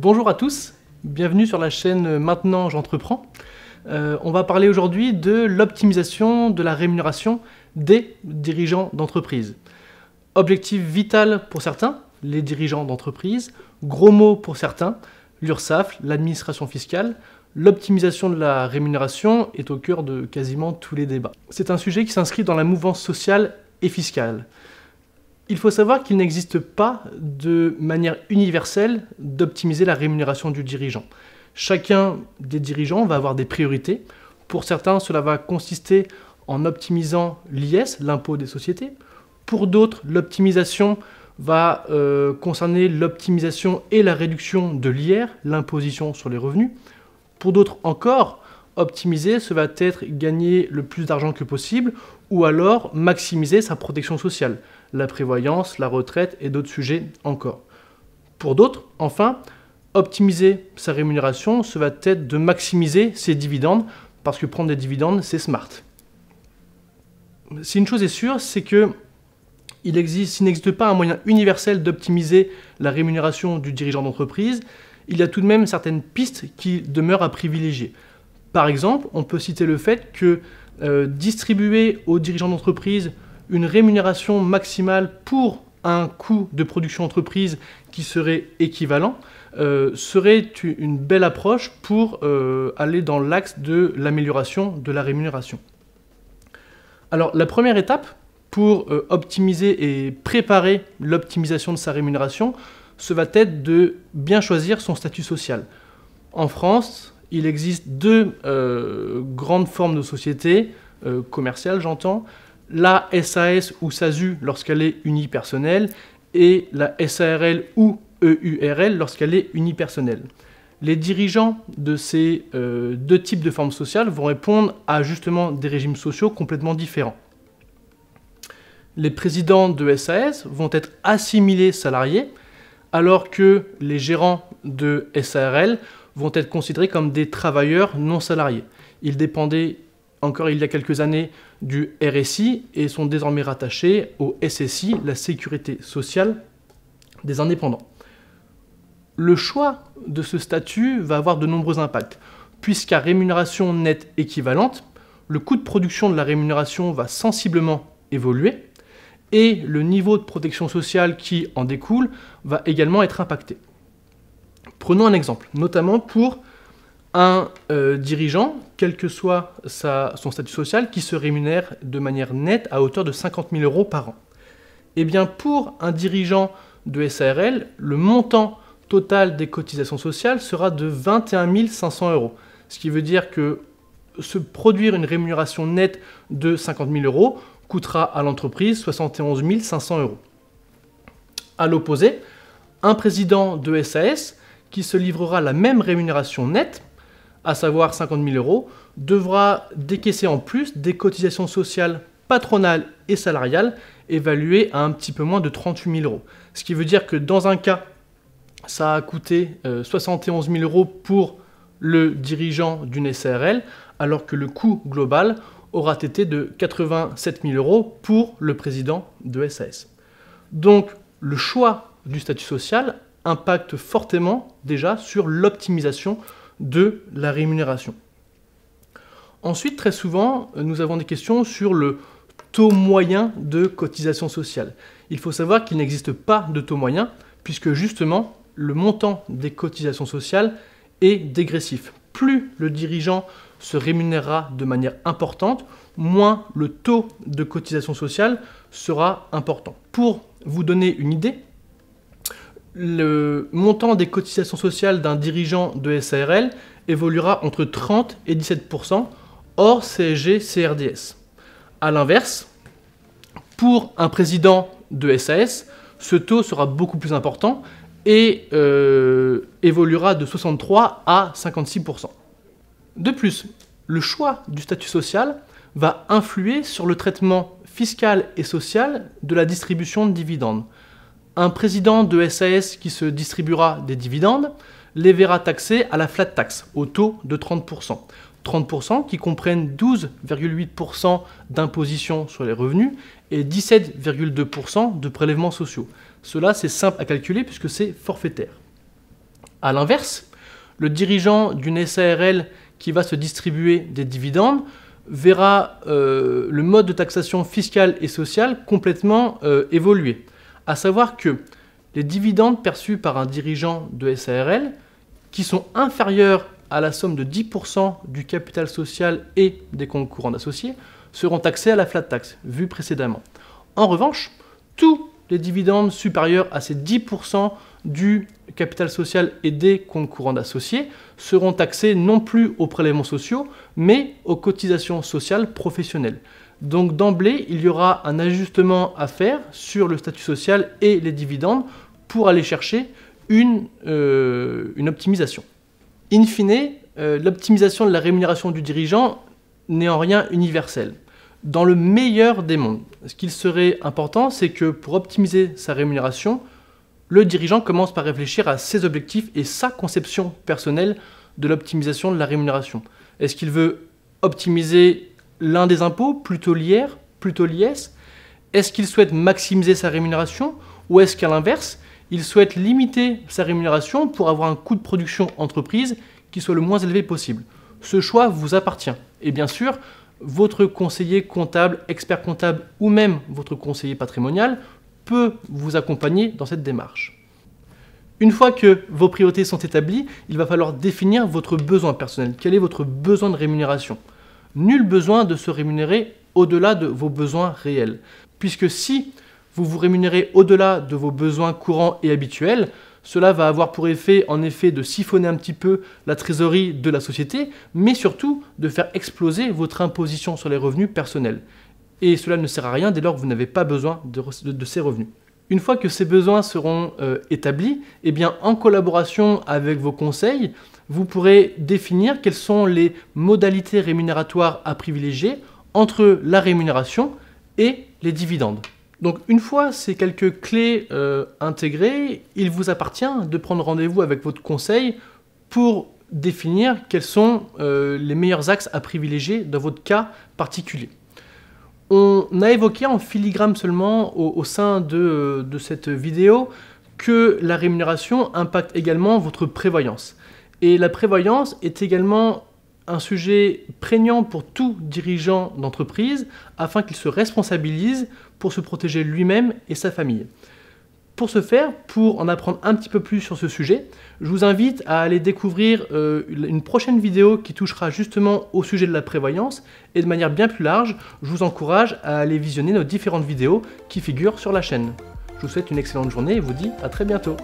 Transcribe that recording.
Bonjour à tous, bienvenue sur la chaîne Maintenant j'entreprends. On va parler aujourd'hui de l'optimisation de la rémunération des dirigeants d'entreprise. Objectif vital pour certains, les dirigeants d'entreprise, gros mot pour certains, l'URSSAF, l'administration fiscale. L'optimisation de la rémunération est au cœur de quasiment tous les débats. C'est un sujet qui s'inscrit dans la mouvance sociale et fiscale. Il faut savoir qu'il n'existe pas de manière universelle d'optimiser la rémunération du dirigeant. Chacun des dirigeants va avoir des priorités. Pour certains, cela va consister en optimisant l'IS, l'impôt des sociétés. Pour d'autres, l'optimisation va concerner l'optimisation et la réduction de l'IR, l'imposition sur les revenus. Pour d'autres encore, optimiser, ça va être gagner le plus d'argent que possible ou alors maximiser sa protection sociale, la prévoyance, la retraite et d'autres sujets encore. Pour d'autres, enfin, optimiser sa rémunération, ça va être de maximiser ses dividendes parce que prendre des dividendes, c'est smart. Si une chose est sûre, c'est que s'il n'existe pas un moyen universel d'optimiser la rémunération du dirigeant d'entreprise, il y a tout de même certaines pistes qui demeurent à privilégier. Par exemple, on peut citer le fait que distribuer aux dirigeants d'entreprise une rémunération maximale pour un coût de production d'entreprise qui serait équivalent serait une belle approche pour aller dans l'axe de l'amélioration de la rémunération. Alors, la première étape pour optimiser et préparer l'optimisation de sa rémunération, ce va être de bien choisir son statut social. En France, il existe deux grandes formes de sociétés, commerciales j'entends, la SAS ou SASU lorsqu'elle est unipersonnelle et la SARL ou EURL lorsqu'elle est unipersonnelle. Les dirigeants de ces deux types de formes sociales vont répondre à justement des régimes sociaux complètement différents. Les présidents de SAS vont être assimilés salariés, alors que les gérants de SARL vont être considérés comme des travailleurs non salariés. Ils dépendaient encore il y a quelques années du RSI et sont désormais rattachés au SSI, la sécurité sociale des indépendants. Le choix de ce statut va avoir de nombreux impacts, puisqu'à rémunération nette équivalente, le coût de production de la rémunération va sensiblement évoluer, et le niveau de protection sociale qui en découle va également être impacté. Prenons un exemple, notamment pour un dirigeant, quel que soit son statut social, qui se rémunère de manière nette à hauteur de 50 000 € par an. Eh bien, pour un dirigeant de SARL, le montant total des cotisations sociales sera de 21 500 €. Ce qui veut dire que se produire une rémunération nette de 50 000 € coûtera à l'entreprise 71 500 €. À l'opposé, un président de SAS qui se livrera la même rémunération nette, à savoir 50 000 €, devra décaisser en plus des cotisations sociales patronales et salariales évaluées à un petit peu moins de 38 000 €. Ce qui veut dire que dans un cas, ça a coûté 71 000 € pour le dirigeant d'une SARL, alors que le coût global aura été de 87 000 € pour le président de SAS. Donc, le choix du statut social impacte fortement déjà sur l'optimisation de la rémunération. Ensuite, très souvent, nous avons des questions sur le taux moyen de cotisation sociale. Il faut savoir qu'il n'existe pas de taux moyen, puisque justement, le montant des cotisations sociales est dégressif. Plus le dirigeant se rémunérera de manière importante, moins le taux de cotisation sociale sera important. Pour vous donner une idée, le montant des cotisations sociales d'un dirigeant de SARL évoluera entre 30 et 17% hors CSG CRDS. A l'inverse, pour un président de SAS, ce taux sera beaucoup plus important et évoluera de 63 à 56%. De plus, le choix du statut social va influer sur le traitement fiscal et social de la distribution de dividendes. Un président de SAS qui se distribuera des dividendes les verra taxés à la flat tax, au taux de 30%. 30% qui comprennent 12,8% d'imposition sur les revenus et 17,2% de prélèvements sociaux. Cela, c'est simple à calculer puisque c'est forfaitaire. A l'inverse, le dirigeant d'une SARL qui va se distribuer des dividendes verra le mode de taxation fiscale et sociale complètement évoluer. À savoir que les dividendes perçus par un dirigeant de SARL, qui sont inférieurs à la somme de 10% du capital social et des comptes courants d'associés, seront taxés à la flat tax, vue précédemment. En revanche, tous les dividendes supérieurs à ces 10% du capital social et des comptes courants d'associés seront taxés non plus aux prélèvements sociaux, mais aux cotisations sociales professionnelles. Donc d'emblée, il y aura un ajustement à faire sur le statut social et les dividendes pour aller chercher une optimisation. In fine, l'optimisation de la rémunération du dirigeant n'est en rien universelle. Dans le meilleur des mondes, ce qu'il serait important, c'est que pour optimiser sa rémunération, le dirigeant commence par réfléchir à ses objectifs et sa conception personnelle de l'optimisation de la rémunération. Est-ce qu'il veut optimiser l'un des impôts, plutôt l'IR, plutôt l'IS? Est-ce qu'il souhaite maximiser sa rémunération? Ou est-ce qu'à l'inverse, il souhaite limiter sa rémunération pour avoir un coût de production entreprise qui soit le moins élevé possible? Ce choix vous appartient. Et bien sûr, votre conseiller comptable, expert comptable ou même votre conseiller patrimonial peut vous accompagner dans cette démarche. Une fois que vos priorités sont établies, il va falloir définir votre besoin personnel. Quel est votre besoin de rémunération? Nul besoin de se rémunérer au-delà de vos besoins réels. Puisque si vous vous rémunérez au-delà de vos besoins courants et habituels, cela va avoir pour effet, en effet, de siphonner un petit peu la trésorerie de la société, mais surtout de faire exploser votre imposition sur les revenus personnels. Et cela ne sert à rien dès lors que vous n'avez pas besoin de ces revenus. Une fois que ces besoins seront établis, eh bien, en collaboration avec vos conseils, vous pourrez définir quelles sont les modalités rémunératoires à privilégier entre la rémunération et les dividendes. Donc une fois ces quelques clés intégrées, il vous appartient de prendre rendez-vous avec votre conseil pour définir quels sont les meilleurs axes à privilégier dans votre cas particulier. On a évoqué en filigrane seulement au sein de cette vidéo que la rémunération impacte également votre prévoyance. Et la prévoyance est également un sujet prégnant pour tout dirigeant d'entreprise afin qu'il se responsabilise pour se protéger lui-même et sa famille. Pour ce faire, pour en apprendre un petit peu plus sur ce sujet, je vous invite à aller découvrir une prochaine vidéo qui touchera justement au sujet de la prévoyance et de manière bien plus large, je vous encourage à aller visionner nos différentes vidéos qui figurent sur la chaîne. Je vous souhaite une excellente journée et vous dis à très bientôt.